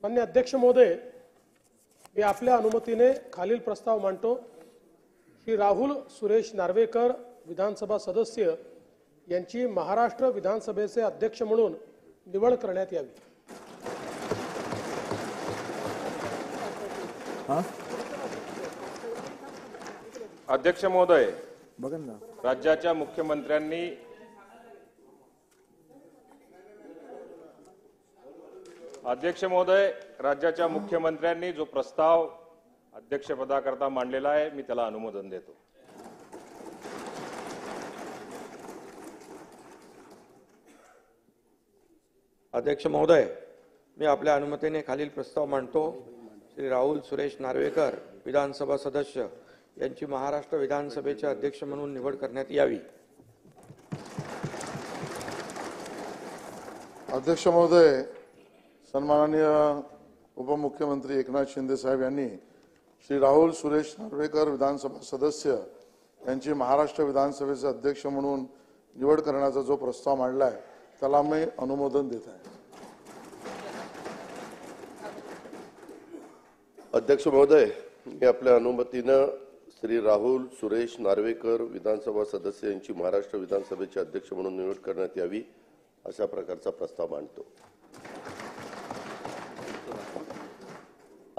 माननीय अध्यक्ष महोदय, मी आपल्या अनुमतीने खालील प्रस्ताव मांडतो। श्री राहुल सुरेश नार्वेकर विधानसभा सदस्य यांची महाराष्ट्र विधानसभेचे अध्यक्ष म्हणून निवड करण्यात यावी। अध्यक्ष महोदय, राज्याच्या मुख्यमंत्र्यांनी जो प्रस्ताव अध्यक्षपदाकरता मांडलेला आहे मी त्याला अनुमोदन देतो। अध्यक्ष महोदय, मी आपल्या अनुमतीने खालील प्रस्ताव मांडतो। श्री राहुल सुरेश नार्वेकर विधानसभा सदस्य यांची महाराष्ट्र विधानसभेचे अध्यक्ष म्हणून निवड करण्यात यावी। अध्यक्ष महोदय, सन्माननीय उपमुख्यमंत्री एकनाथ शिंदे साहेब यांनी श्री राहुल सुरेश नार्वेकर विधानसभा सदस्य यांची महाराष्ट्र विधानसभेचे अध्यक्ष म्हणून निवड करण्याचा जो प्रस्ताव मांडला आहे त्याला मी अनुमोदन देत आहे। अध्यक्ष महोदय, मी आपल्या अनुमतीने श्री राहुल सुरेश नार्वेकर विधानसभा सदस्य यांची महाराष्ट्र विधानसभेचे अध्यक्ष म्हणून निवड करण्यात यावी अशा प्रकारचा प्रस्ताव मांडतो।